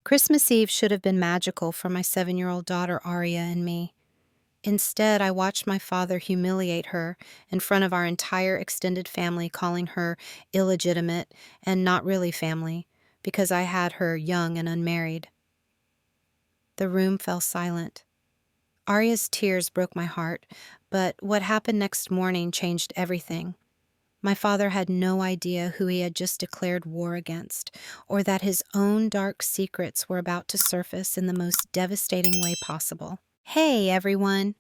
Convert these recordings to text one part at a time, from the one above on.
Christmas Eve should have been magical for my 7-year-old daughter Aria and me. Instead, I watched my father humiliate her in front of our entire extended family, calling her illegitimate and not really family because I had her young and unmarried. The room fell silent. Aria's tears broke my heart, but what happened next morning changed everything. My father had no idea who he had just declared war against, or that his own dark secrets were about to surface in the most devastating way possible. Hey, everyone!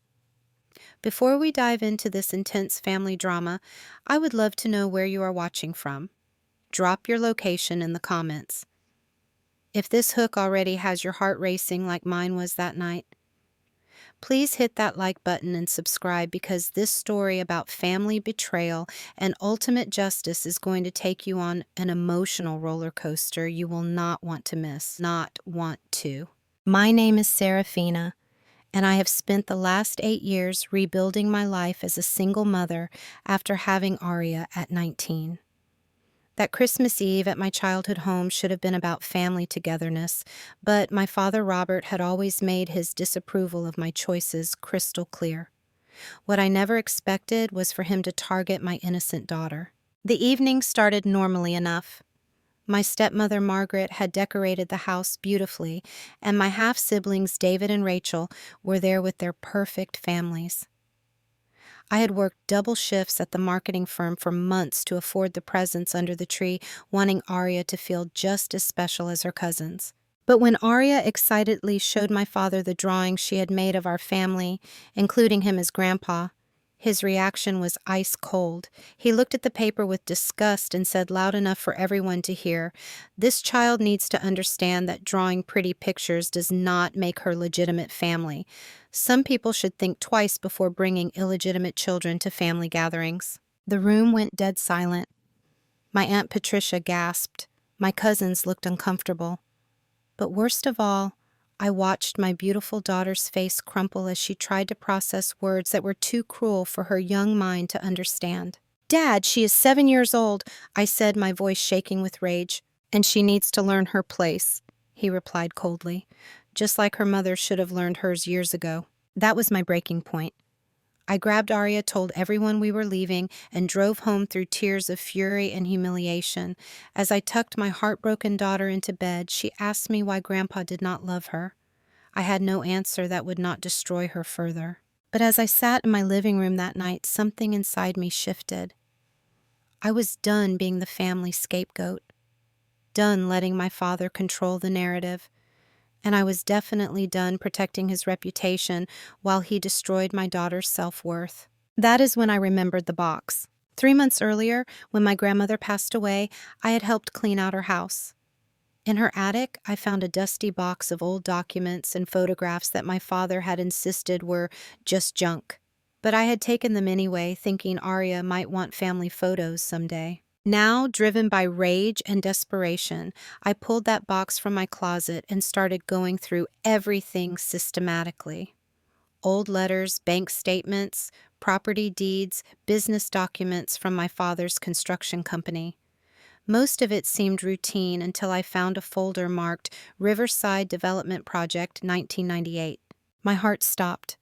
Before we dive into this intense family drama, I would love to know where you are watching from. Drop your location in the comments. If this hook already has your heart racing like mine was that night, please hit that like button and subscribe because this story about family betrayal and ultimate justice is going to take you on an emotional roller coaster you will not want to miss. Not want to. My name is Serafina, and I have spent the last 8 years rebuilding my life as a single mother after having Aria at 19. That Christmas Eve at my childhood home should have been about family togetherness, but my father Robert had always made his disapproval of my choices crystal clear. What I never expected was for him to target my innocent daughter. The evening started normally enough. My stepmother Margaret had decorated the house beautifully, and my half-siblings David and Rachel were there with their perfect families. I had worked double shifts at the marketing firm for months to afford the presents under the tree, wanting Aria to feel just as special as her cousins. But when Aria excitedly showed my father the drawing she had made of our family, including him as grandpa, his reaction was ice cold. He looked at the paper with disgust and said loud enough for everyone to hear, "This child needs to understand that drawing pretty pictures does not make her legitimate family. Some people should think twice before bringing illegitimate children to family gatherings." The room went dead silent. My Aunt Patricia gasped. My cousins looked uncomfortable. But worst of all, I watched my beautiful daughter's face crumple as she tried to process words that were too cruel for her young mind to understand. "Dad, she is 7 years old," I said, my voice shaking with rage. "And she needs to learn her place," he replied coldly, just like her mother should have learned hers years ago. That was my breaking point. I grabbed Aria, told everyone we were leaving, and drove home through tears of fury and humiliation. As I tucked my heartbroken daughter into bed, she asked me why Grandpa did not love her. I had no answer that would not destroy her further. But as I sat in my living room that night, something inside me shifted. I was done being the family scapegoat, done letting my father control the narrative. And I was definitely done protecting his reputation while he destroyed my daughter's self-worth. That is when I remembered the box. 3 months earlier, when my grandmother passed away, I had helped clean out her house. In her attic, I found a dusty box of old documents and photographs that my father had insisted were just junk. But I had taken them anyway, thinking Aria might want family photos someday. Now, driven by rage and desperation, I pulled that box from my closet and started going through everything systematically. Old letters, bank statements, property deeds, business documents from my father's construction company. Most of it seemed routine until I found a folder marked Riverside Development Project 1998. My heart stopped.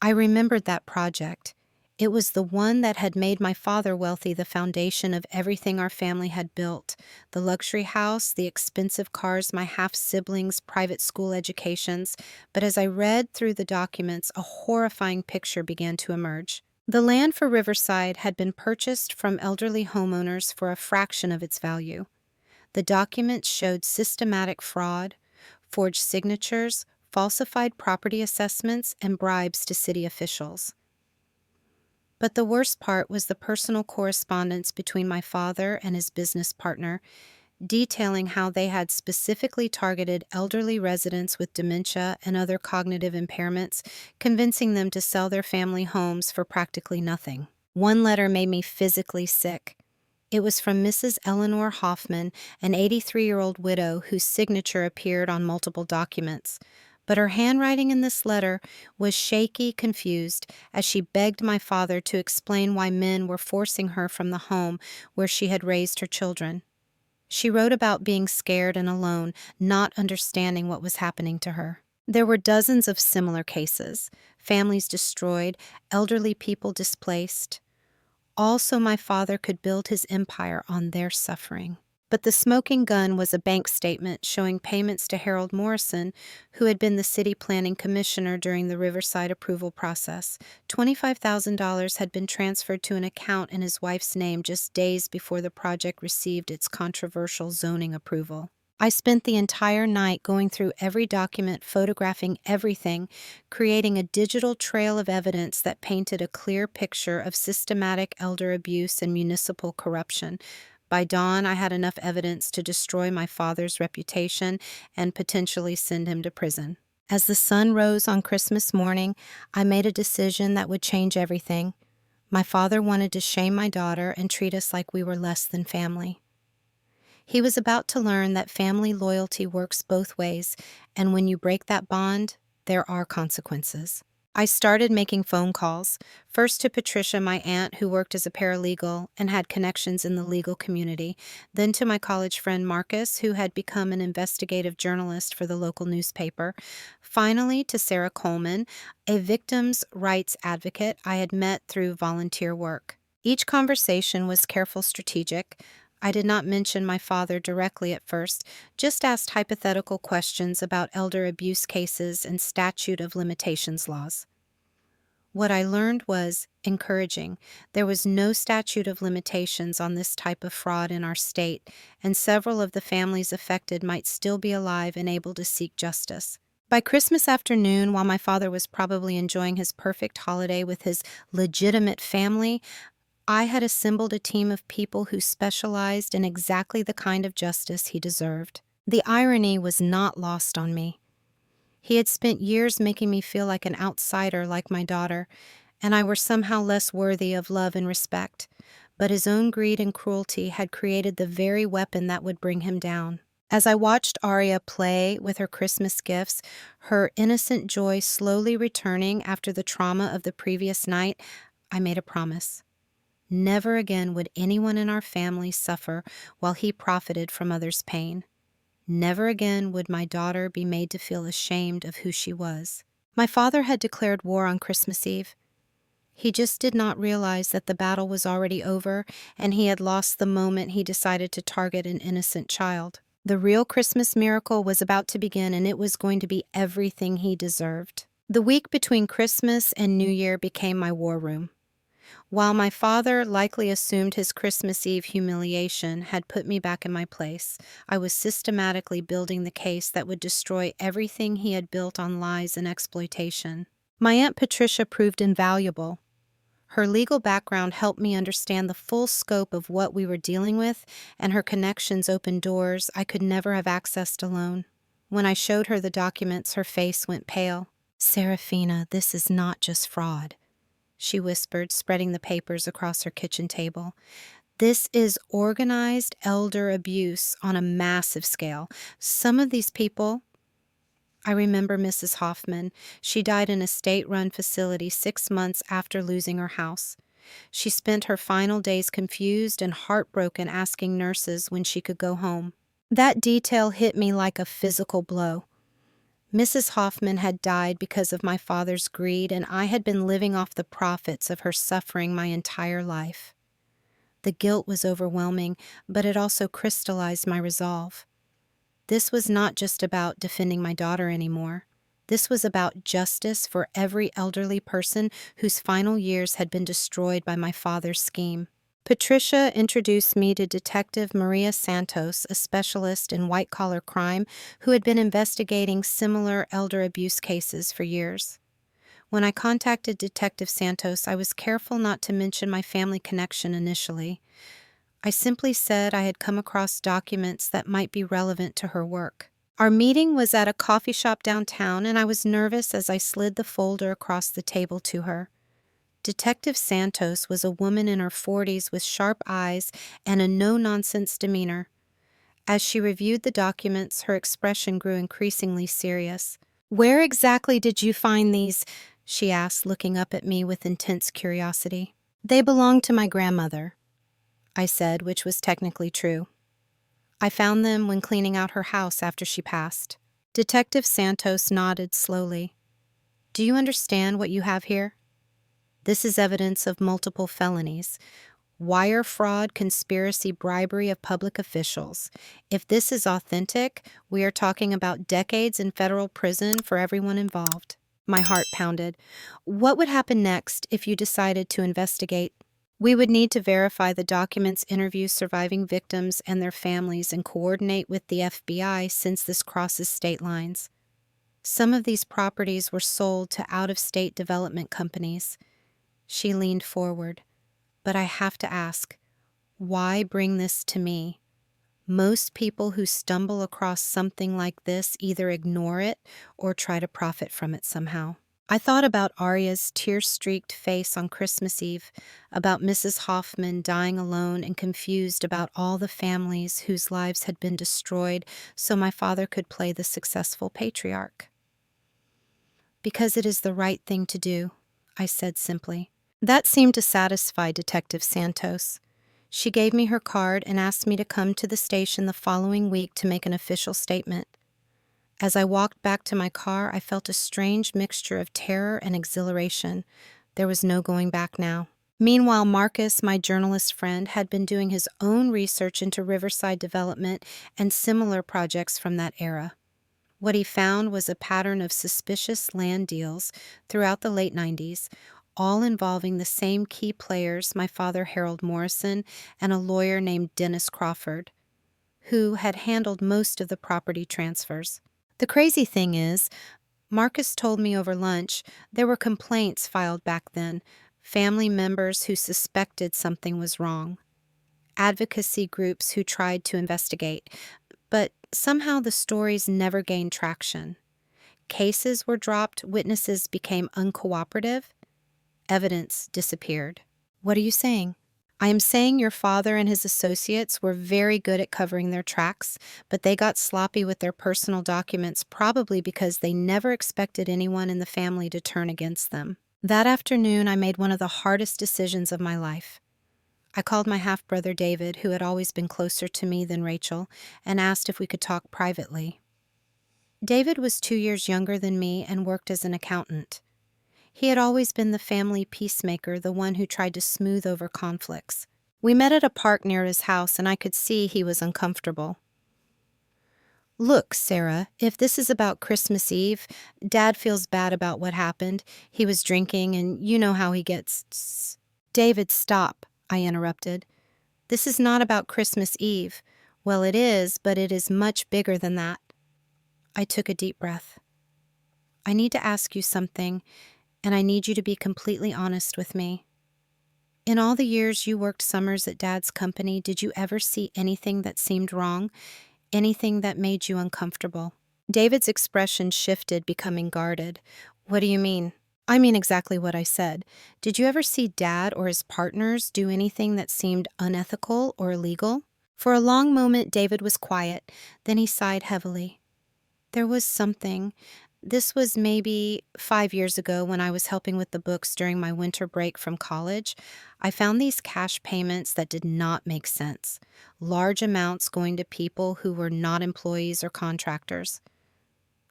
I remembered that project. It was the one that had made my father wealthy, the foundation of everything our family had built. The luxury house, the expensive cars, my half-siblings' private school educations. But as I read through the documents, a horrifying picture began to emerge. The land for Riverside had been purchased from elderly homeowners for a fraction of its value. The documents showed systematic fraud, forged signatures, falsified property assessments, and bribes to city officials. But the worst part was the personal correspondence between my father and his business partner, detailing how they had specifically targeted elderly residents with dementia and other cognitive impairments, convincing them to sell their family homes for practically nothing. One letter made me physically sick. It was from Mrs. Eleanor Hoffman, an 83-year-old widow whose signature appeared on multiple documents. But her handwriting in this letter was shaky, confused, as she begged my father to explain why men were forcing her from the home where she had raised her children. She wrote about being scared and alone, not understanding what was happening to her. There were dozens of similar cases: families destroyed, elderly people displaced, all so my father could build his empire on their suffering. But the smoking gun was a bank statement showing payments to Harold Morrison, who had been the city planning commissioner during the Riverside approval process. $25,000 had been transferred to an account in his wife's name just days before the project received its controversial zoning approval. I spent the entire night going through every document, photographing everything, creating a digital trail of evidence that painted a clear picture of systematic elder abuse and municipal corruption. By dawn, I had enough evidence to destroy my father's reputation and potentially send him to prison. As the sun rose on Christmas morning, I made a decision that would change everything. My father wanted to shame my daughter and treat us like we were less than family. He was about to learn that family loyalty works both ways, and when you break that bond, there are consequences. I started making phone calls, first to Patricia, my aunt, who worked as a paralegal and had connections in the legal community, then to my college friend Marcus, who had become an investigative journalist for the local newspaper, finally to Sarah Coleman, a victims' rights advocate I had met through volunteer work. Each conversation was careful, strategic. I did not mention my father directly at first, just asked hypothetical questions about elder abuse cases and statute of limitations laws. What I learned was encouraging. There was no statute of limitations on this type of fraud in our state, and several of the families affected might still be alive and able to seek justice. By Christmas afternoon, while my father was probably enjoying his perfect holiday with his legitimate family, I had assembled a team of people who specialized in exactly the kind of justice he deserved. The irony was not lost on me. He had spent years making me feel like an outsider like my daughter, and I were somehow less worthy of love and respect. But his own greed and cruelty had created the very weapon that would bring him down. As I watched Aria play with her Christmas gifts, her innocent joy slowly returning after the trauma of the previous night, I made a promise. Never again would anyone in our family suffer while he profited from others' pain. Never again would my daughter be made to feel ashamed of who she was. My father had declared war on Christmas Eve. He just did not realize that the battle was already over, and he had lost the moment he decided to target an innocent child. The real Christmas miracle was about to begin, and it was going to be everything he deserved. The week between Christmas and New Year became my war room. While my father likely assumed his Christmas Eve humiliation had put me back in my place, I was systematically building the case that would destroy everything he had built on lies and exploitation. My Aunt Patricia proved invaluable. Her legal background helped me understand the full scope of what we were dealing with, and her connections opened doors I could never have accessed alone. When I showed her the documents, her face went pale. "Serafina, this is not just fraud," she whispered, spreading the papers across her kitchen table. "This is organized elder abuse on a massive scale. Some of these people—" I remember Mrs. Hoffman. She died in a state-run facility 6 months after losing her house. She spent her final days confused and heartbroken, asking nurses when she could go home. That detail hit me like a physical blow. Mrs. Hoffman had died because of my father's greed, and I had been living off the profits of her suffering my entire life. The guilt was overwhelming, but it also crystallized my resolve. This was not just about defending my daughter anymore. This was about justice for every elderly person whose final years had been destroyed by my father's scheme. Patricia introduced me to Detective Maria Santos, a specialist in white-collar crime who had been investigating similar elder abuse cases for years. When I contacted Detective Santos, I was careful not to mention my family connection initially. I simply said I had come across documents that might be relevant to her work. Our meeting was at a coffee shop downtown, and I was nervous as I slid the folder across the table to her. Detective Santos was a woman in her 40s with sharp eyes and a no-nonsense demeanor. As she reviewed the documents, her expression grew increasingly serious. "Where exactly did you find these?" she asked, looking up at me with intense curiosity. "They belong to my grandmother," I said, which was technically true. I found them when cleaning out her house after she passed. Detective Santos nodded slowly. Do you understand what you have here? This is evidence of multiple felonies. Wire fraud, conspiracy, bribery of public officials. If this is authentic, we are talking about decades in federal prison for everyone involved. My heart pounded. What would happen next if you decided to investigate? We would need to verify the documents, interview surviving victims and their families, and coordinate with the FBI since this crosses state lines. Some of these properties were sold to out-of-state development companies. She leaned forward. But I have to ask, why bring this to me? Most people who stumble across something like this either ignore it or try to profit from it somehow. I thought about Arya's tear-streaked face on Christmas Eve, about Mrs. Hoffman dying alone and confused about all the families whose lives had been destroyed so my father could play the successful patriarch. Because it is the right thing to do, I said simply. That seemed to satisfy Detective Santos. She gave me her card and asked me to come to the station the following week to make an official statement. As I walked back to my car, I felt a strange mixture of terror and exhilaration. There was no going back now. Meanwhile, Marcus, my journalist friend, had been doing his own research into Riverside development and similar projects from that era. What he found was a pattern of suspicious land deals throughout the late 90s, all involving the same key players, my father Harold Morrison and a lawyer named Dennis Crawford, who had handled most of the property transfers. The crazy thing is, Marcus told me over lunch there were complaints filed back then, family members who suspected something was wrong, advocacy groups who tried to investigate, but somehow the stories never gained traction. Cases were dropped, witnesses became uncooperative, evidence disappeared. What are you saying? I am saying your father and his associates were very good at covering their tracks, but they got sloppy with their personal documents, probably because they never expected anyone in the family to turn against them. That afternoon, I made one of the hardest decisions of my life. I called my half-brother David, who had always been closer to me than Rachel, and asked if we could talk privately. David was 2 years younger than me and worked as an accountant. He had always been the family peacemaker, the one who tried to smooth over conflicts. We met at a park near his house, and I could see he was uncomfortable. Look, Sarah, if this is about Christmas Eve, Dad feels bad about what happened. He was drinking, and you know how he gets... David, stop, I interrupted. This is not about Christmas Eve. Well, it is, but it is much bigger than that. I took a deep breath. I need to ask you something, and I need you to be completely honest with me. In all the years you worked summers at Dad's company, did you ever see anything that seemed wrong? Anything that made you uncomfortable? David's expression shifted, becoming guarded. What do you mean? I mean exactly what I said. Did you ever see Dad or his partners do anything that seemed unethical or illegal? For a long moment, David was quiet. Then he sighed heavily. There was something. This was maybe 5 years ago when I was helping with the books during my winter break from college. I found these cash payments that did not make sense. Large amounts going to people who were not employees or contractors.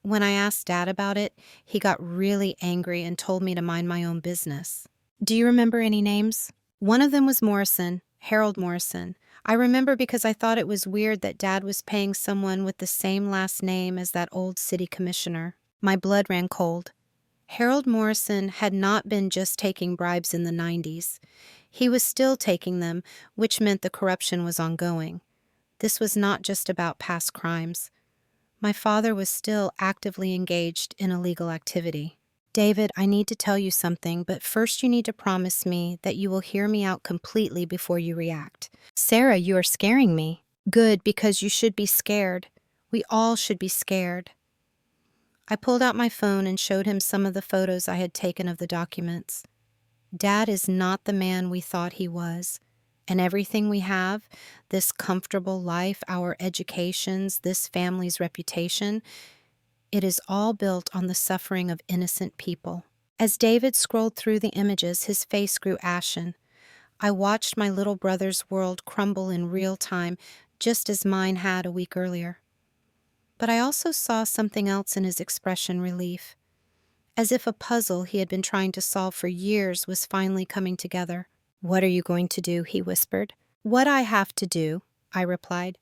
When I asked Dad about it, he got really angry and told me to mind my own business. Do you remember any names? One of them was Morrison, Harold Morrison. I remember because I thought it was weird that Dad was paying someone with the same last name as that old city commissioner. My blood ran cold. Harold Morrison had not been just taking bribes in the 90s. He was still taking them, which meant the corruption was ongoing. This was not just about past crimes. My father was still actively engaged in illegal activity. David, I need to tell you something, but first you need to promise me that you will hear me out completely before you react. Sarah, you are scaring me. Good, because you should be scared. We all should be scared. I pulled out my phone and showed him some of the photos I had taken of the documents. Dad is not the man we thought he was. And everything we have, this comfortable life, our educations, this family's reputation, it is all built on the suffering of innocent people. As David scrolled through the images, his face grew ashen. I watched my little brother's world crumble in real time, just as mine had a week earlier. But I also saw something else in his expression: relief, as if a puzzle he had been trying to solve for years was finally coming together. "What are you going to do?" he whispered. "What I have to do," I replied.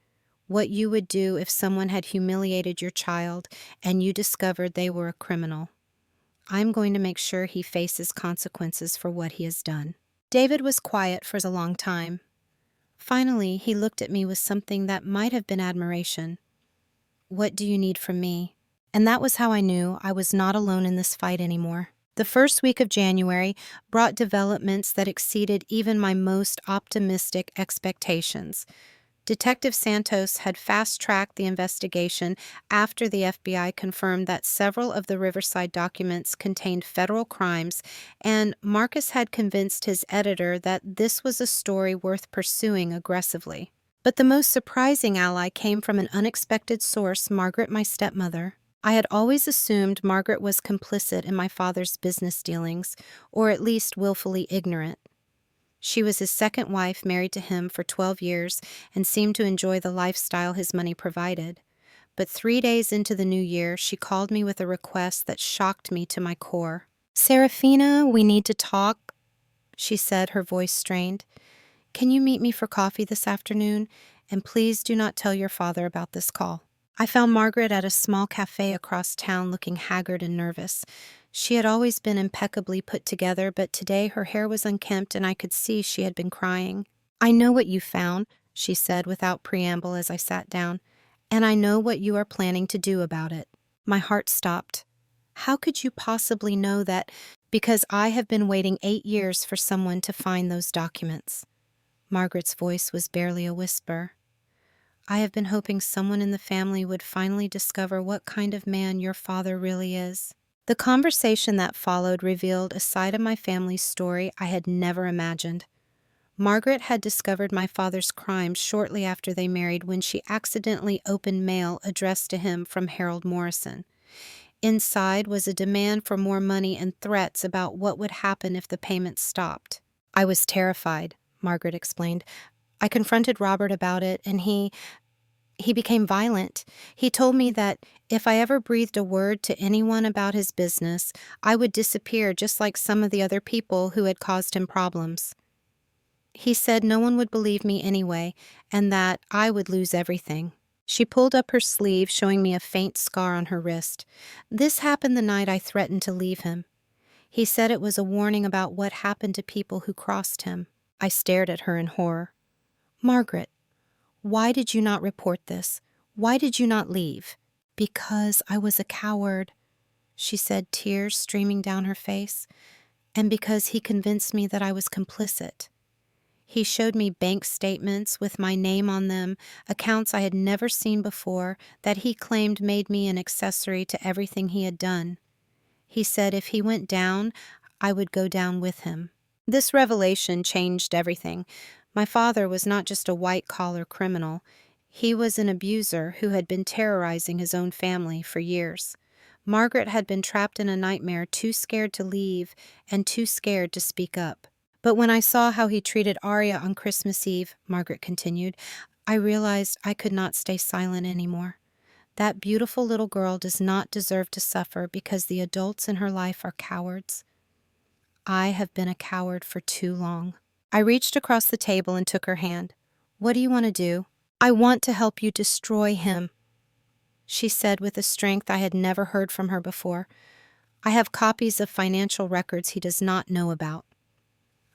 "What you would do if someone had humiliated your child and you discovered they were a criminal. I'm going to make sure he faces consequences for what he has done." David was quiet for a long time. Finally, he looked at me with something that might have been admiration. "What do you need from me?" And that was how I knew I was not alone in this fight anymore. The first week of January brought developments that exceeded even my most optimistic expectations. Detective Santos had fast-tracked the investigation after the FBI confirmed that several of the Riverside documents contained federal crimes, and Marcus had convinced his editor that this was a story worth pursuing aggressively. But the most surprising ally came from an unexpected source: Margaret, my stepmother. I had always assumed Margaret was complicit in my father's business dealings, or at least willfully ignorant. She was his second wife, married to him for 12 years, and seemed to enjoy the lifestyle his money provided. But 3 days into the new year, she called me with a request that shocked me to my core. "Serafina, we need to talk," she said, her voice strained. "Can you meet me for coffee this afternoon? And please do not tell your father about this call." I found Margaret at a small cafe across town, looking haggard and nervous. She had always been impeccably put together, but today her hair was unkempt and I could see she had been crying. "I know what you found," she said without preamble as I sat down, "and I know what you are planning to do about it." My heart stopped. How could you possibly know that? "Because I have been waiting 8 years for someone to find those documents." Margaret's voice was barely a whisper. "I have been hoping someone in the family would finally discover what kind of man your father really is." The conversation that followed revealed a side of my family's story I had never imagined. Margaret had discovered my father's crimes shortly after they married when she accidentally opened mail addressed to him from Harold Morrison. Inside was a demand for more money and threats about what would happen if the payments stopped. "I was terrified," Margaret explained. "I confronted Robert about it, and he became violent. He told me that if I ever breathed a word to anyone about his business, I would disappear just like some of the other people who had caused him problems. He said no one would believe me anyway, and that I would lose everything." She pulled up her sleeve, showing me a faint scar on her wrist. "This happened the night I threatened to leave him. He said it was a warning about what happened to people who crossed him." I stared at her in horror. "Margaret, why did you not report this? Why did you not leave?" "Because I was a coward," she said, tears streaming down her face. "And because he convinced me that I was complicit. He showed me bank statements with my name on them, accounts I had never seen before that he claimed made me an accessory to everything he had done. He said if he went down, I would go down with him." This revelation changed everything. My father was not just a white-collar criminal. He was an abuser who had been terrorizing his own family for years. Margaret had been trapped in a nightmare, too scared to leave and too scared to speak up. "But when I saw how he treated Arya on Christmas Eve," Margaret continued, "I realized I could not stay silent anymore. That beautiful little girl does not deserve to suffer because the adults in her life are cowards. I have been a coward for too long." I reached across the table and took her hand. "What do you want to do?" "I want to help you destroy him," she said with a strength I had never heard from her before. "I have copies of financial records he does not know about.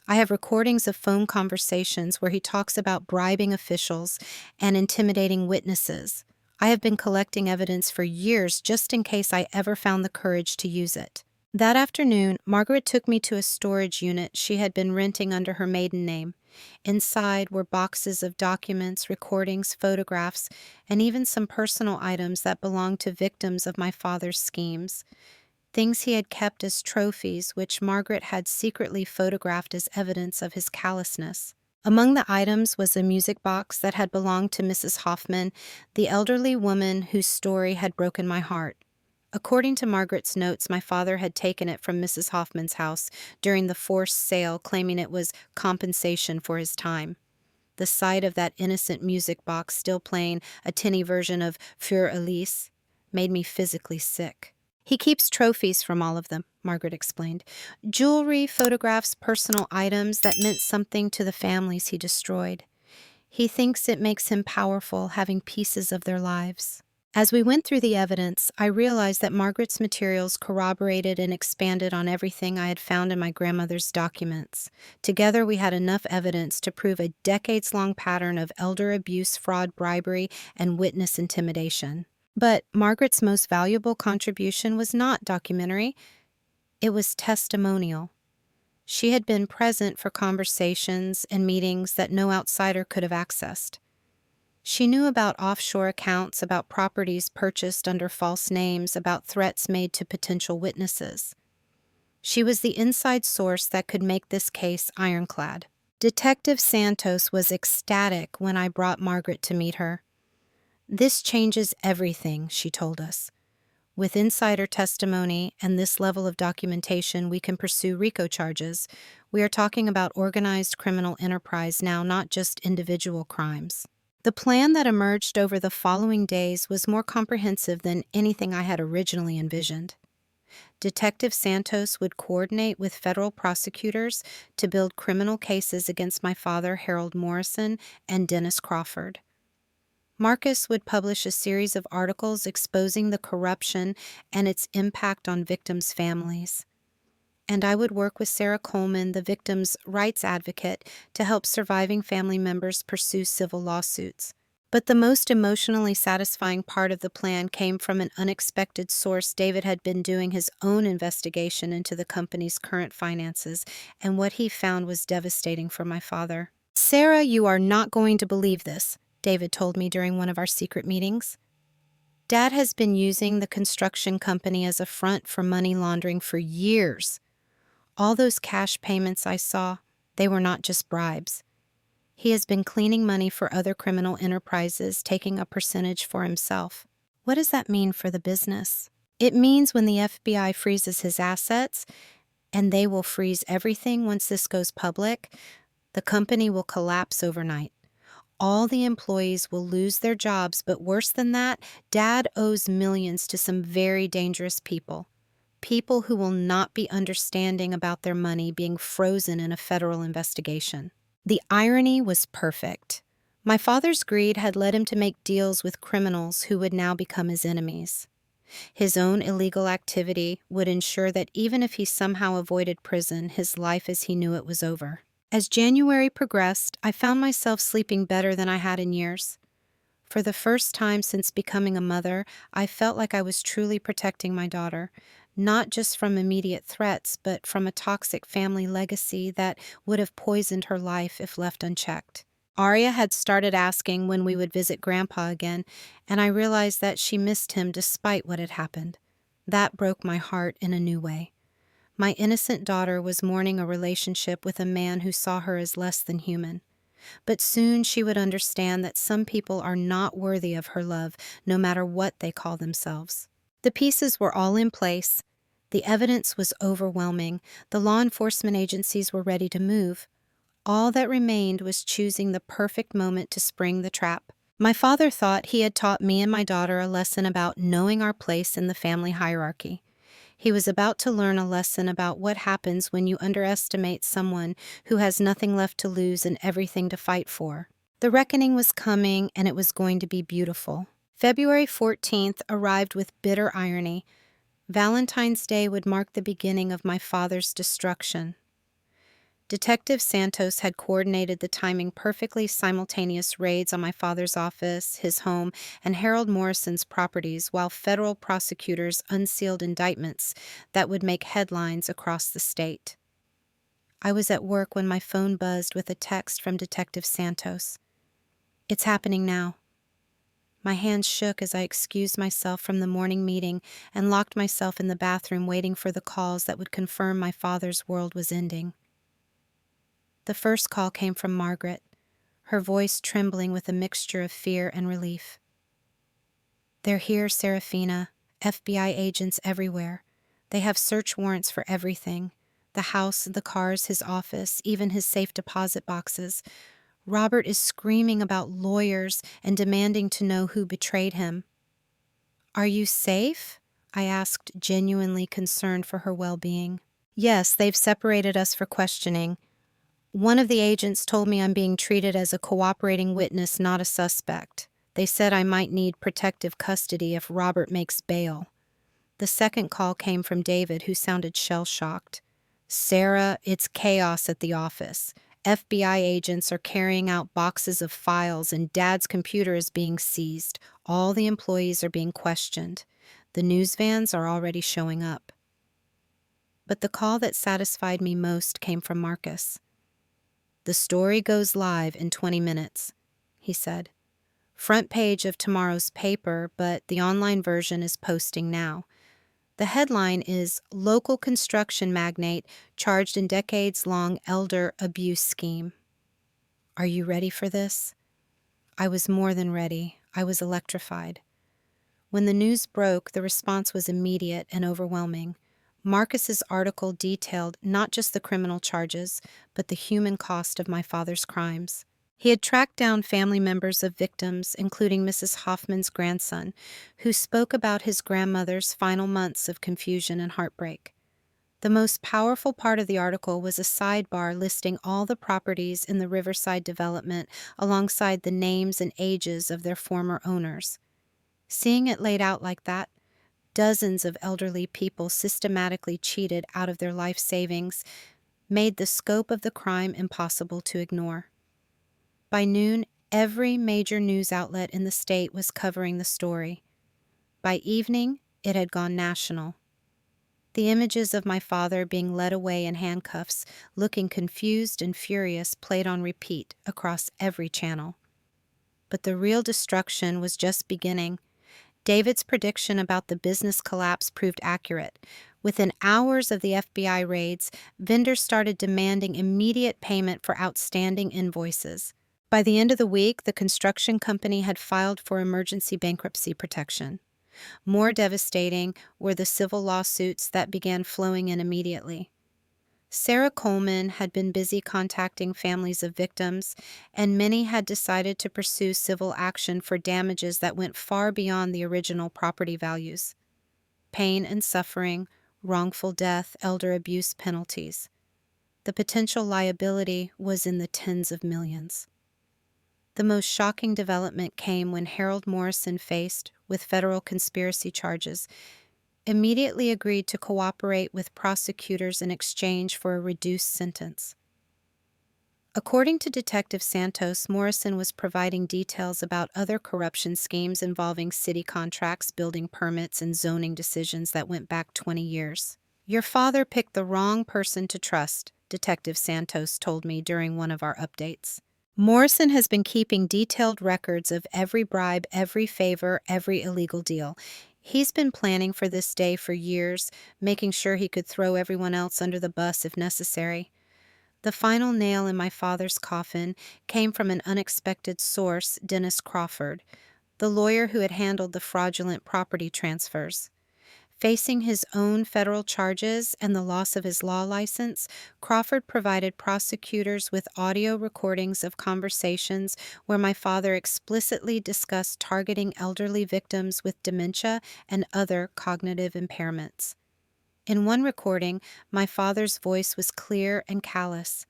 I have recordings of phone conversations where he talks about bribing officials and intimidating witnesses. I have been collecting evidence for years just in case I ever found the courage to use it." That afternoon, Margaret took me to a storage unit she had been renting under her maiden name. Inside were boxes of documents, recordings, photographs, and even some personal items that belonged to victims of my father's schemes. Things he had kept as trophies, which Margaret had secretly photographed as evidence of his callousness. Among the items was a music box that had belonged to Mrs. Hoffman, the elderly woman whose story had broken my heart. According to Margaret's notes, my father had taken it from Mrs. Hoffman's house during the forced sale, claiming it was compensation for his time. The sight of that innocent music box still playing a tinny version of Für Elise made me physically sick. He keeps trophies from all of them, Margaret explained. Jewelry, photographs, personal items that meant something to the families he destroyed. He thinks it makes him powerful having pieces of their lives. As we went through the evidence, I realized that Margaret's materials corroborated and expanded on everything I had found in my grandmother's documents. Together, we had enough evidence to prove a decades-long pattern of elder abuse, fraud, bribery, and witness intimidation. But Margaret's most valuable contribution was not documentary. It was testimonial. She had been present for conversations and meetings that no outsider could have accessed. She knew about offshore accounts, about properties purchased under false names, about threats made to potential witnesses. She was the inside source that could make this case ironclad. Detective Santos was ecstatic when I brought Margaret to meet her. "This changes everything," she told us. "With insider testimony and this level of documentation, we can pursue RICO charges. We are talking about organized criminal enterprise now, not just individual crimes." The plan that emerged over the following days was more comprehensive than anything I had originally envisioned. Detective Santos would coordinate with federal prosecutors to build criminal cases against my father, Harold Morrison, and Dennis Crawford. Marcus would publish a series of articles exposing the corruption and its impact on victims' families. And I would work with Sarah Coleman, the victim's rights advocate, to help surviving family members pursue civil lawsuits. But the most emotionally satisfying part of the plan came from an unexpected source. David had been doing his own investigation into the company's current finances, and what he found was devastating for my father. "Sarah, you are not going to believe this," David told me during one of our secret meetings. "Dad has been using the construction company as a front for money laundering for years. All those cash payments I saw, they were not just bribes. He has been cleaning money for other criminal enterprises, taking a percentage for himself." What does that mean for the business? It means when the FBI freezes his assets, and they will freeze everything once this goes public, the company will collapse overnight. All the employees will lose their jobs, but worse than that, Dad owes millions to some very dangerous people. People who will not be understanding about their money being frozen in a federal investigation. The irony was perfect. My father's greed had led him to make deals with criminals who would now become his enemies. His own illegal activity would ensure that even if he somehow avoided prison, his life as he knew it was over. As January progressed, I found myself sleeping better than I had in years. For the first time since becoming a mother, I felt like I was truly protecting my daughter, not just from immediate threats, but from a toxic family legacy that would have poisoned her life if left unchecked. Aria had started asking when we would visit Grandpa again, and I realized that she missed him despite what had happened. That broke my heart in a new way. My innocent daughter was mourning a relationship with a man who saw her as less than human. But soon she would understand that some people are not worthy of her love, no matter what they call themselves. The pieces were all in place. The evidence was overwhelming. The law enforcement agencies were ready to move. All that remained was choosing the perfect moment to spring the trap. My father thought he had taught me and my daughter a lesson about knowing our place in the family hierarchy. He was about to learn a lesson about what happens when you underestimate someone who has nothing left to lose and everything to fight for. The reckoning was coming, and it was going to be beautiful. February 14th arrived with bitter irony. Valentine's Day would mark the beginning of my father's destruction. Detective Santos had coordinated the timing perfectly simultaneous raids on my father's office, his home, and Harold Morrison's properties, while federal prosecutors unsealed indictments that would make headlines across the state. I was at work when my phone buzzed with a text from Detective Santos. "It's happening now." My hands shook as I excused myself from the morning meeting and locked myself in the bathroom waiting for the calls that would confirm my father's world was ending. The first call came from Margaret, her voice trembling with a mixture of fear and relief. "They're here, Serafina. FBI agents everywhere. They have search warrants for everything. The house, the cars, his office, even his safe deposit boxes. Robert is screaming about lawyers and demanding to know who betrayed him. Are you safe? I asked, genuinely concerned for her well-being. Yes, they've separated us for questioning. One of the agents told me I'm being treated as a cooperating witness, not a suspect. They said I might need protective custody if Robert makes bail. The second call came from David, who sounded shell-shocked. Sarah, it's chaos at the office. FBI agents are carrying out boxes of files and Dad's computer is being seized. All the employees are being questioned. The news vans are already showing up. But the call that satisfied me most came from Marcus. The story goes live in 20 minutes, he said. Front page of tomorrow's paper, but the online version is posting now. The headline is Local Construction Magnate Charged in Decades-Long Elder Abuse Scheme. Are you ready for this? I was more than ready. I was electrified. When the news broke, the response was immediate and overwhelming. Marcus's article detailed not just the criminal charges, but the human cost of my father's crimes. He had tracked down family members of victims, including Mrs. Hoffman's grandson, who spoke about his grandmother's final months of confusion and heartbreak. The most powerful part of the article was a sidebar listing all the properties in the Riverside development alongside the names and ages of their former owners. Seeing it laid out like that, dozens of elderly people systematically cheated out of their life savings, made the scope of the crime impossible to ignore. By noon, every major news outlet in the state was covering the story. By evening, it had gone national. The images of my father being led away in handcuffs, looking confused and furious, played on repeat across every channel. But the real destruction was just beginning. David's prediction about the business collapse proved accurate. Within hours of the FBI raids, vendors started demanding immediate payment for outstanding invoices. By the end of the week, the construction company had filed for emergency bankruptcy protection. More devastating were the civil lawsuits that began flowing in immediately. Sarah Coleman had been busy contacting families of victims, and many had decided to pursue civil action for damages that went far beyond the original property values. Pain and suffering, wrongful death, elder abuse penalties. The potential liability was in the tens of millions. The most shocking development came when Harold Morrison, faced with federal conspiracy charges, immediately agreed to cooperate with prosecutors in exchange for a reduced sentence. According to Detective Santos, Morrison was providing details about other corruption schemes involving city contracts, building permits, and zoning decisions that went back 20 years. Your father picked the wrong person to trust, Detective Santos told me during one of our updates. Morrison has been keeping detailed records of every bribe, every favor, every illegal deal. He's been planning for this day for years, making sure he could throw everyone else under the bus if necessary. The final nail in my father's coffin came from an unexpected source, Dennis Crawford, the lawyer who had handled the fraudulent property transfers. Facing his own federal charges and the loss of his law license, Crawford provided prosecutors with audio recordings of conversations where my father explicitly discussed targeting elderly victims with dementia and other cognitive impairments. In one recording, my father's voice was clear and callous.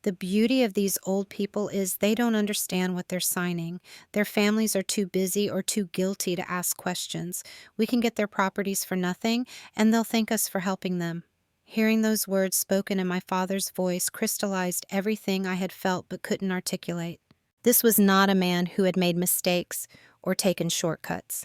The beauty of these old people is they don't understand what they're signing. Their families are too busy or too guilty to ask questions. We can get their properties for nothing, and they'll thank us for helping them. Hearing those words spoken in my father's voice crystallized everything I had felt but couldn't articulate. This was not a man who had made mistakes or taken shortcuts.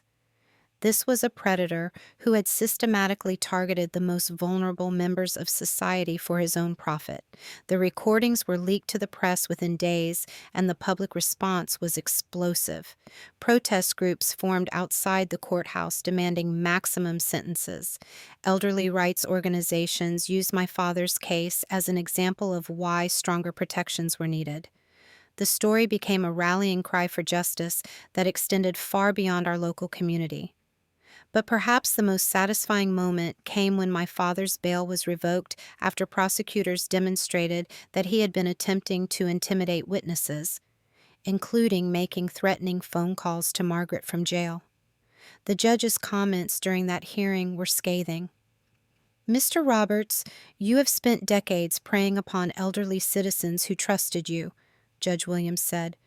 This was a predator who had systematically targeted the most vulnerable members of society for his own profit. The recordings were leaked to the press within days, and the public response was explosive. Protest groups formed outside the courthouse demanding maximum sentences. Elderly rights organizations used my father's case as an example of why stronger protections were needed. The story became a rallying cry for justice that extended far beyond our local community. But perhaps the most satisfying moment came when my father's bail was revoked after prosecutors demonstrated that he had been attempting to intimidate witnesses. including making threatening phone calls to Margaret from jail. The judge's comments during that hearing were scathing. "Mr. Roberts, you have spent decades preying upon elderly citizens who trusted you," Judge Williams said.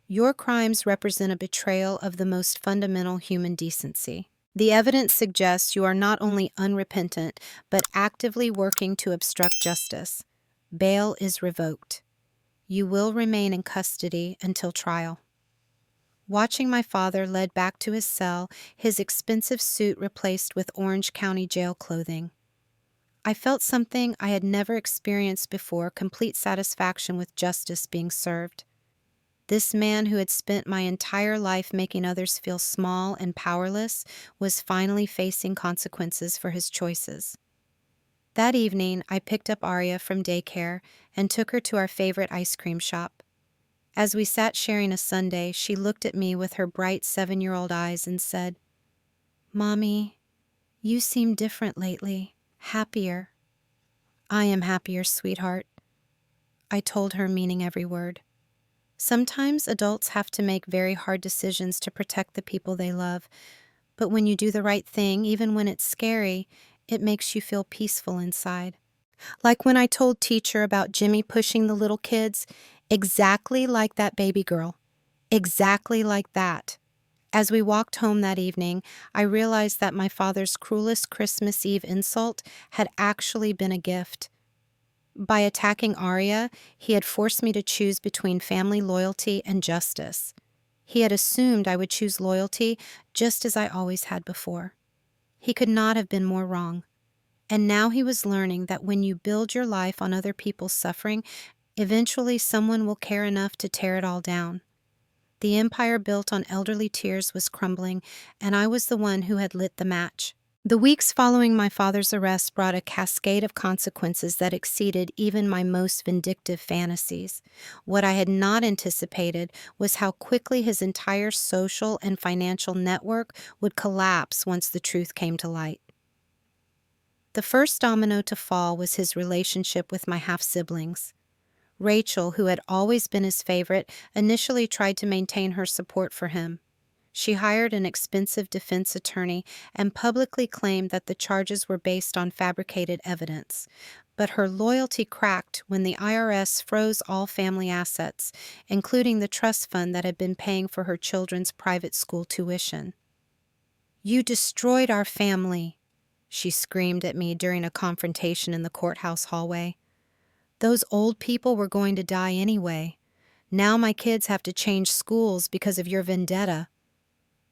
"Your crimes represent a betrayal of the most fundamental human decency. The evidence suggests you are not only unrepentant, but actively working to obstruct justice. Bail is revoked. You will remain in custody until trial." Watching my father led back to his cell, his expensive suit replaced with Orange County jail clothing, I felt something I had never experienced before: complete satisfaction with justice being served. This man who had spent my entire life making others feel small and powerless was finally facing consequences for his choices. That evening, I picked up Arya from daycare and took her to our favorite ice cream shop. As we sat sharing a sundae, she looked at me with her bright 7-year-old eyes and said, "Mommy, you seem different lately, happier." "I am happier, sweetheart," I told her, meaning every word. Sometimes adults have to make very hard decisions to protect the people they love, but when you do the right thing, even when it's scary, it makes you feel peaceful inside. Like when I told teacher about Jimmy pushing the little kids, exactly like that baby girl. Exactly like that. As we walked home that evening, I realized that my father's cruelest Christmas Eve insult had actually been a gift. By attacking Arya, he had forced me to choose between family loyalty and justice. He had assumed I would choose loyalty, just as I always had before. He could not have been more wrong. And now he was learning that when you build your life on other people's suffering, eventually someone will care enough to tear it all down. The empire built on elderly tears was crumbling, and I was the one who had lit the match. The weeks following my father's arrest brought a cascade of consequences that exceeded even my most vindictive fantasies. What I had not anticipated was how quickly his entire social and financial network would collapse once the truth came to light. The first domino to fall was his relationship with my half-siblings. Rachel, who had always been his favorite, initially tried to maintain her support for him. She hired an expensive defense attorney and publicly claimed that the charges were based on fabricated evidence. But her loyalty cracked when the IRS froze all family assets, including the trust fund that had been paying for her children's private school tuition. "You destroyed our family," she screamed at me during a confrontation in the courthouse hallway. "Those old people were going to die anyway. Now my kids have to change schools because of your vendetta."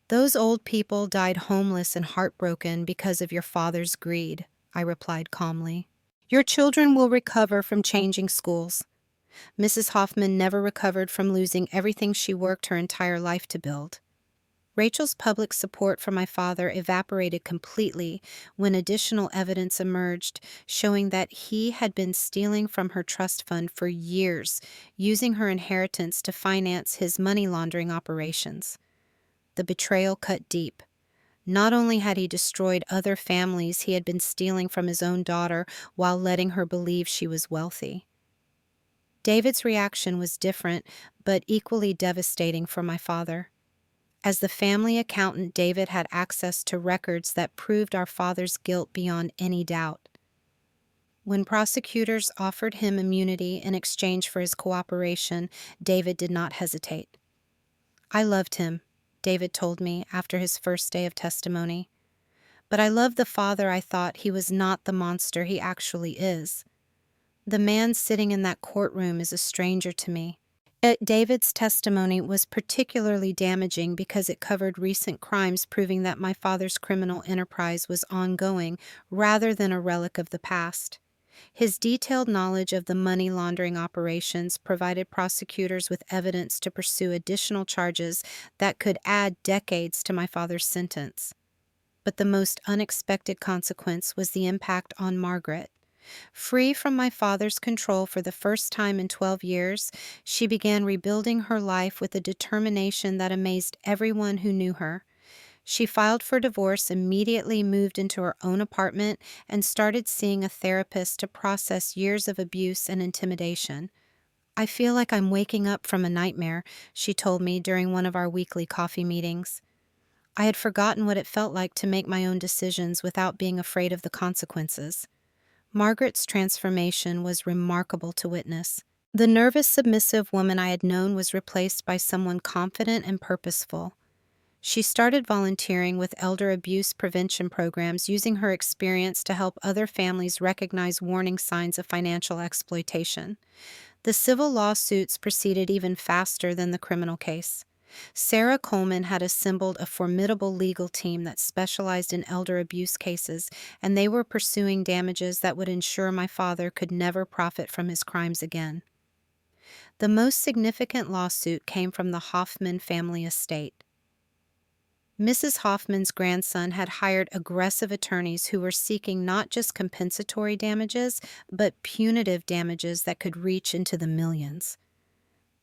"Those old people died homeless and heartbroken because of your father's greed," I replied calmly. "Your children will recover from changing schools." Mrs. Hoffman never recovered from losing everything she worked her entire life to build. Rachel's public support for my father evaporated completely when additional evidence emerged showing that he had been stealing from her trust fund for years, using her inheritance to finance his money laundering operations. The betrayal cut deep. Not only had he destroyed other families, he had been stealing from his own daughter while letting her believe she was wealthy. David's reaction was different, but equally devastating for my father. As the family accountant, David had access to records that proved our father's guilt beyond any doubt. When prosecutors offered him immunity in exchange for his cooperation, David did not hesitate. "I loved him," David told me after his first day of testimony. "But I loved the father I thought he was not the monster he actually is. The man sitting in that courtroom is a stranger to me." David's testimony was particularly damaging because it covered recent crimes proving that my father's criminal enterprise was ongoing rather than a relic of the past. His detailed knowledge of the money laundering operations provided prosecutors with evidence to pursue additional charges that could add decades to my father's sentence. But the most unexpected consequence was the impact on Margaret. Free from my father's control for the first time in 12 years, she began rebuilding her life with a determination that amazed everyone who knew her. She filed for divorce, immediately moved into her own apartment, and started seeing a therapist to process years of abuse and intimidation. I feel like I'm waking up from a nightmare, she told me during one of our weekly coffee meetings. I had forgotten what it felt like to make my own decisions without being afraid of the consequences. Margaret's transformation was remarkable to witness. The nervous, submissive woman I had known was replaced by someone confident and purposeful. She started volunteering with elder abuse prevention programs, using her experience to help other families recognize warning signs of financial exploitation. The civil lawsuits proceeded even faster than the criminal case. Sarah Coleman had assembled a formidable legal team that specialized in elder abuse cases, and they were pursuing damages that would ensure my father could never profit from his crimes again. The most significant lawsuit came from the Hoffman family estate. Mrs. Hoffman's grandson had hired aggressive attorneys who were seeking not just compensatory damages, but punitive damages that could reach into the millions.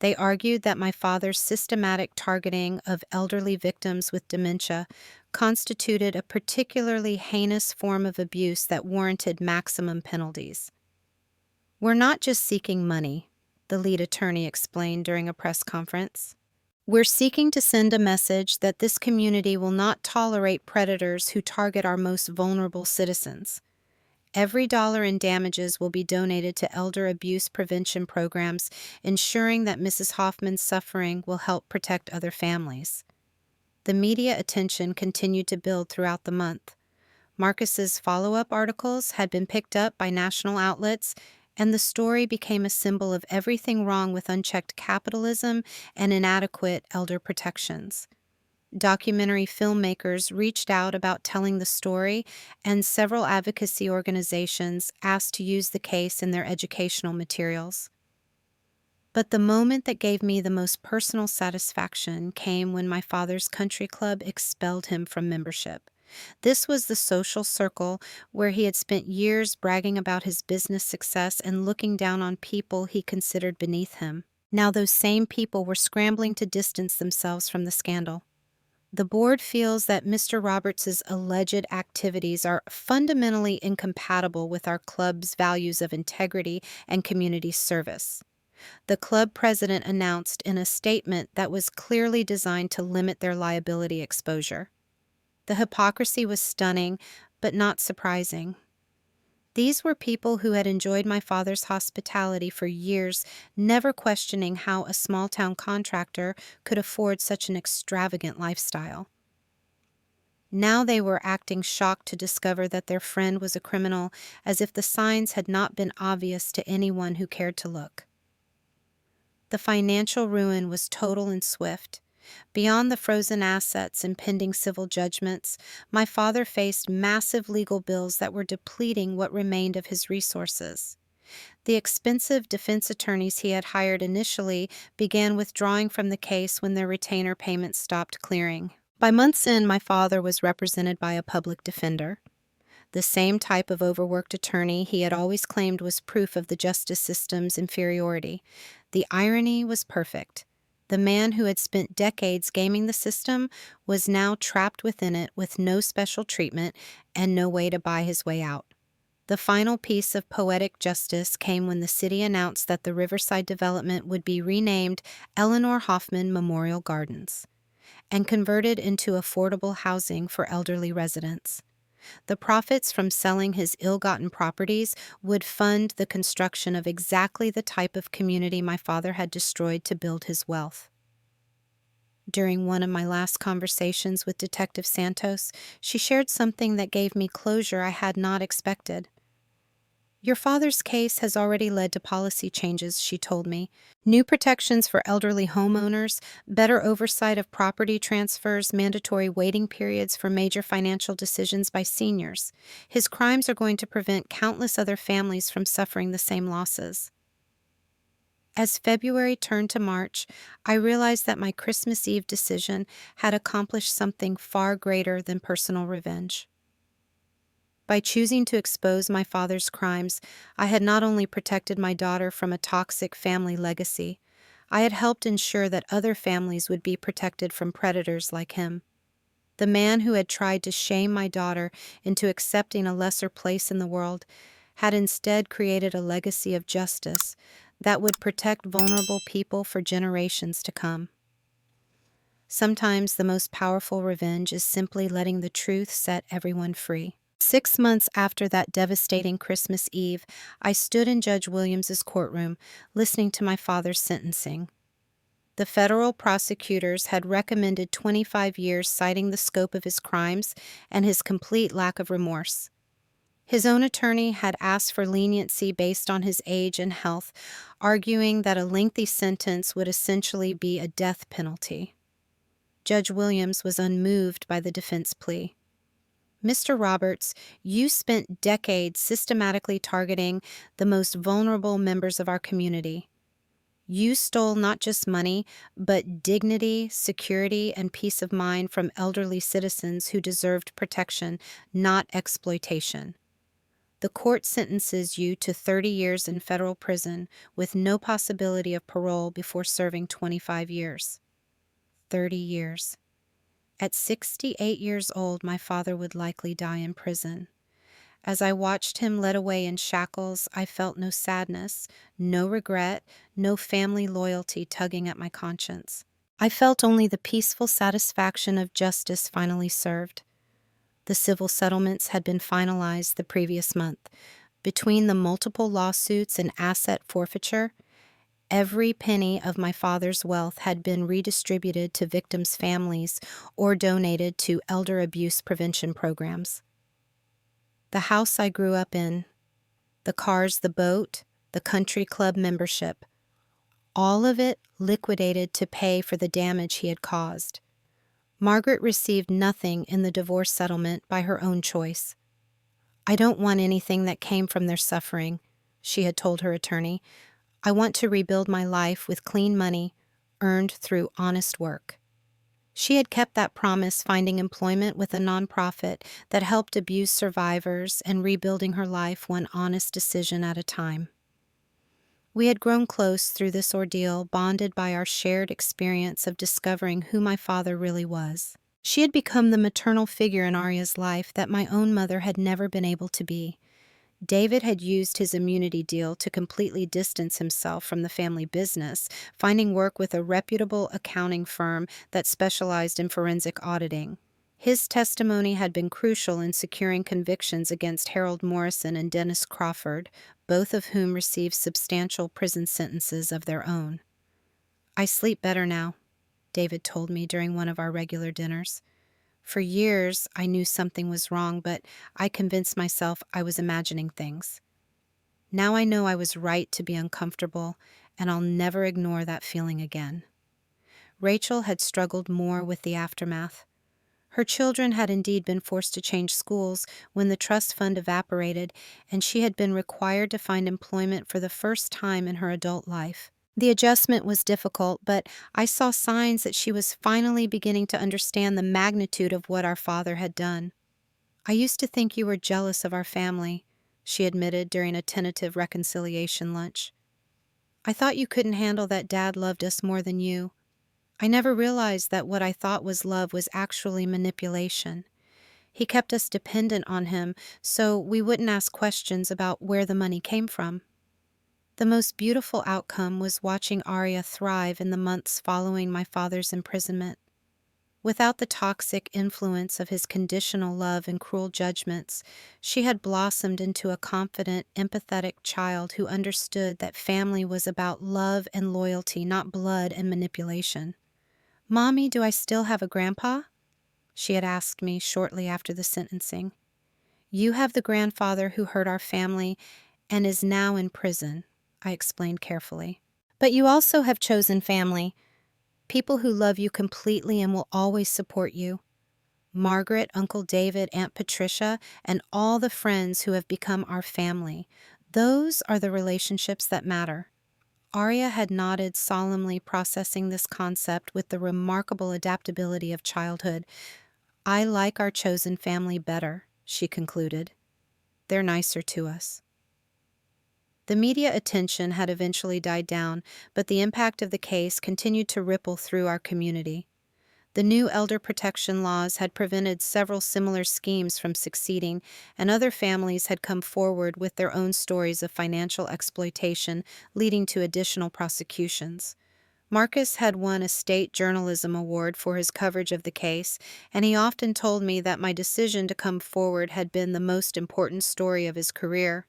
They argued that my father's systematic targeting of elderly victims with dementia constituted a particularly heinous form of abuse that warranted maximum penalties. "We're not just seeking money," the lead attorney explained during a press conference. "We're seeking to send a message that this community will not tolerate predators who target our most vulnerable citizens. Every dollar in damages will be donated to elder abuse prevention programs, ensuring that Mrs. Hoffman's suffering will help protect other families." The media attention continued to build throughout the month. Marcus's follow-up articles had been picked up by national outlets, and the story became a symbol of everything wrong with unchecked capitalism and inadequate elder protections. Documentary filmmakers reached out about telling the story, and several advocacy organizations asked to use the case in their educational materials. But the moment that gave me the most personal satisfaction came when my father's country club expelled him from membership. This was the social circle where he had spent years bragging about his business success and looking down on people he considered beneath him. Now those same people were scrambling to distance themselves from the scandal. The board feels that Mr. Roberts' alleged activities are fundamentally incompatible with our club's values of integrity and community service. The club president announced in a statement that was clearly designed to limit their liability exposure. The hypocrisy was stunning, but not surprising. These were people who had enjoyed my father's hospitality for years, never questioning how a small-town contractor could afford such an extravagant lifestyle. Now they were acting shocked to discover that their friend was a criminal, as if the signs had not been obvious to anyone who cared to look. The financial ruin was total and swift. Beyond the frozen assets and pending civil judgments, my father faced massive legal bills that were depleting what remained of his resources. The expensive defense attorneys he had hired initially began withdrawing from the case when their retainer payments stopped clearing. By month's end, my father was represented by a public defender, the same type of overworked attorney he had always claimed was proof of the justice system's inferiority. The irony was perfect. The man who had spent decades gaming the system was now trapped within it with no special treatment and no way to buy his way out. The final piece of poetic justice came when the city announced that the Riverside development would be renamed Eleanor Hoffman Memorial Gardens and converted into affordable housing for elderly residents. The profits from selling his ill-gotten properties would fund the construction of exactly the type of community my father had destroyed to build his wealth. During one of my last conversations with Detective Santos, she shared something that gave me closure I had not expected. "Your father's case has already led to policy changes," she told me. "New protections for elderly homeowners, better oversight of property transfers, mandatory waiting periods for major financial decisions by seniors. His crimes are going to prevent countless other families from suffering the same losses." As February turned to March, I realized that my Christmas Eve decision had accomplished something far greater than personal revenge. By choosing to expose my father's crimes, I had not only protected my daughter from a toxic family legacy, I had helped ensure that other families would be protected from predators like him. The man who had tried to shame my daughter into accepting a lesser place in the world had instead created a legacy of justice that would protect vulnerable people for generations to come. Sometimes the most powerful revenge is simply letting the truth set everyone free. 6 months after that devastating Christmas Eve, I stood in Judge Williams's courtroom, listening to my father's sentencing. The federal prosecutors had recommended 25 years, citing the scope of his crimes and his complete lack of remorse. His own attorney had asked for leniency based on his age and health, arguing that a lengthy sentence would essentially be a death penalty. Judge Williams was unmoved by the defense plea. "Mr. Roberts, you spent decades systematically targeting the most vulnerable members of our community. You stole not just money, but dignity, security, and peace of mind from elderly citizens who deserved protection, not exploitation. The court sentences you to 30 years in federal prison with no possibility of parole before serving 25 years. 30 years. At 68 years old, my father would likely die in prison. As I watched him led away in shackles, I felt no sadness, no regret, no family loyalty tugging at my conscience. I felt only the peaceful satisfaction of justice finally served. The civil settlements had been finalized the previous month. Between the multiple lawsuits and asset forfeiture, every penny of my father's wealth had been redistributed to victims' families or donated to elder abuse prevention programs. The house I grew up in, the cars, the boat, the country club membership, all of it liquidated to pay for the damage he had caused. Margaret received nothing in the divorce settlement by her own choice. "I don't want anything that came from their suffering," she had told her attorney. "I want to rebuild my life with clean money earned through honest work." She had kept that promise, finding employment with a nonprofit that helped abuse survivors and rebuilding her life one honest decision at a time. We had grown close through this ordeal, bonded by our shared experience of discovering who my father really was. She had become the maternal figure in Arya's life that my own mother had never been able to be. David had used his immunity deal to completely distance himself from the family business, finding work with a reputable accounting firm that specialized in forensic auditing. His testimony had been crucial in securing convictions against Harold Morrison and Dennis Crawford, both of whom received substantial prison sentences of their own. "I sleep better now," David told me during one of our regular dinners. "For years, I knew something was wrong, but I convinced myself I was imagining things. Now I know I was right to be uncomfortable, and I'll never ignore that feeling again." Rachel had struggled more with the aftermath. Her children had indeed been forced to change schools when the trust fund evaporated, and she had been required to find employment for the first time in her adult life. The adjustment was difficult, but I saw signs that she was finally beginning to understand the magnitude of what our father had done. "I used to think you were jealous of our family," she admitted during a tentative reconciliation lunch. "I thought you couldn't handle that Dad loved us more than you. I never realized that what I thought was love was actually manipulation. He kept us dependent on him so we wouldn't ask questions about where the money came from." The most beautiful outcome was watching Arya thrive in the months following my father's imprisonment. Without the toxic influence of his conditional love and cruel judgments, she had blossomed into a confident, empathetic child who understood that family was about love and loyalty, not blood and manipulation. "Mommy, do I still have a grandpa?" she had asked me shortly after the sentencing. "You have the grandfather who hurt our family and is now in prison," I explained carefully. "But you also have chosen family, people who love you completely and will always support you. Margaret, Uncle David, Aunt Patricia, and all the friends who have become our family. Those are the relationships that matter." Arya had nodded solemnly, processing this concept with the remarkable adaptability of childhood. "I like our chosen family better," she concluded. "They're nicer to us." The media attention had eventually died down, but the impact of the case continued to ripple through our community. The new elder protection laws had prevented several similar schemes from succeeding, and other families had come forward with their own stories of financial exploitation, leading to additional prosecutions. Marcus had won a state journalism award for his coverage of the case, and he often told me that my decision to come forward had been the most important story of his career.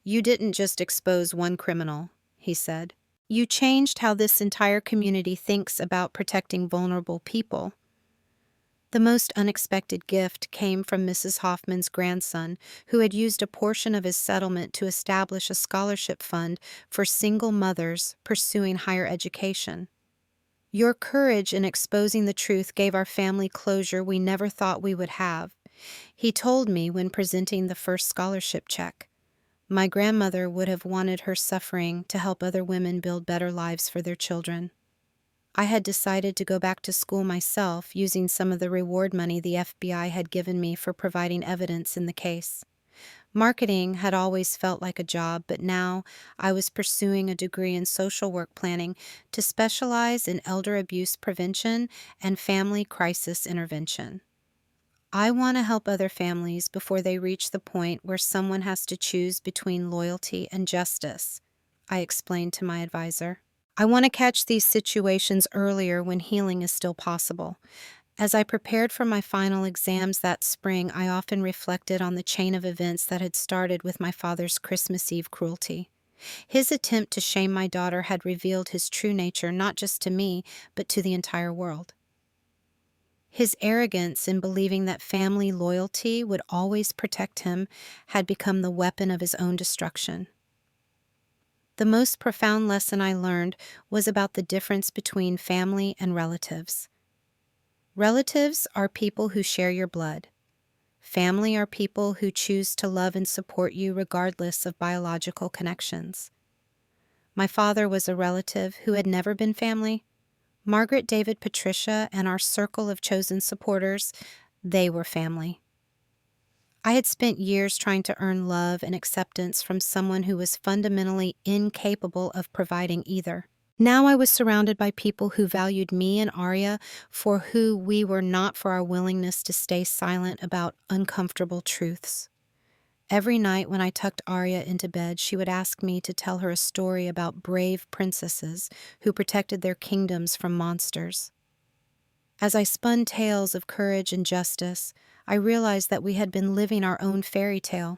"You didn't just expose one criminal," he said. "You changed how this entire community thinks about protecting vulnerable people." The most unexpected gift came from Mrs. Hoffman's grandson, who had used a portion of his settlement to establish a scholarship fund for single mothers pursuing higher education. "Your courage in exposing the truth gave our family closure we never thought we would have," he told me when presenting the first scholarship check. "My grandmother would have wanted her suffering to help other women build better lives for their children." I had decided to go back to school myself using some of the reward money the FBI had given me for providing evidence in the case. Marketing had always felt like a job, but now I was pursuing a degree in social work planning to specialize in elder abuse prevention and family crisis intervention. "I want to help other families before they reach the point where someone has to choose between loyalty and justice," I explained to my advisor. "I want to catch these situations earlier when healing is still possible." As I prepared for my final exams that spring, I often reflected on the chain of events that had started with my father's Christmas Eve cruelty. His attempt to shame my daughter had revealed his true nature not just to me, but to the entire world. His arrogance in believing that family loyalty would always protect him had become the weapon of his own destruction. The most profound lesson I learned was about the difference between family and relatives. Relatives are people who share your blood. Family are people who choose to love and support you regardless of biological connections. My father was a relative who had never been family. Margaret, David, Patricia, and our circle of chosen supporters, they were family. I had spent years trying to earn love and acceptance from someone who was fundamentally incapable of providing either. Now I was surrounded by people who valued me and Arya for who we were, not for our willingness to stay silent about uncomfortable truths. Every night when I tucked Arya into bed, she would ask me to tell her a story about brave princesses who protected their kingdoms from monsters. As I spun tales of courage and justice, I realized that we had been living our own fairy tale.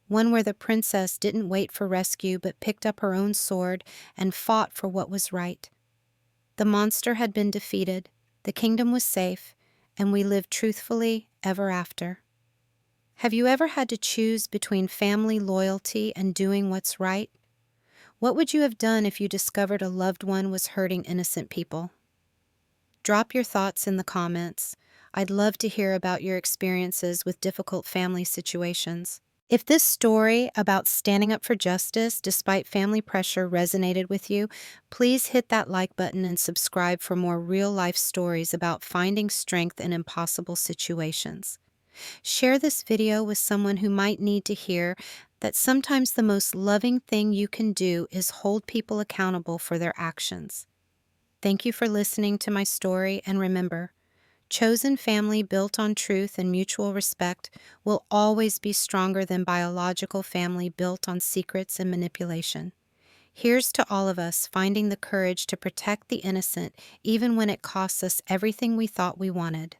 One where the princess didn't wait for rescue but picked up her own sword and fought for what was right. The monster had been defeated, the kingdom was safe, and we lived truthfully ever after. Have you ever had to choose between family loyalty and doing what's right? What would you have done if you discovered a loved one was hurting innocent people? Drop your thoughts in the comments. I'd love to hear about your experiences with difficult family situations. If this story about standing up for justice despite family pressure resonated with you, please hit that like button and subscribe for more real-life stories about finding strength in impossible situations. Share this video with someone who might need to hear that sometimes the most loving thing you can do is hold people accountable for their actions. Thank you for listening to my story, and remember, chosen family built on truth and mutual respect will always be stronger than biological family built on secrets and manipulation. Here's to all of us finding the courage to protect the innocent even when it costs us everything we thought we wanted.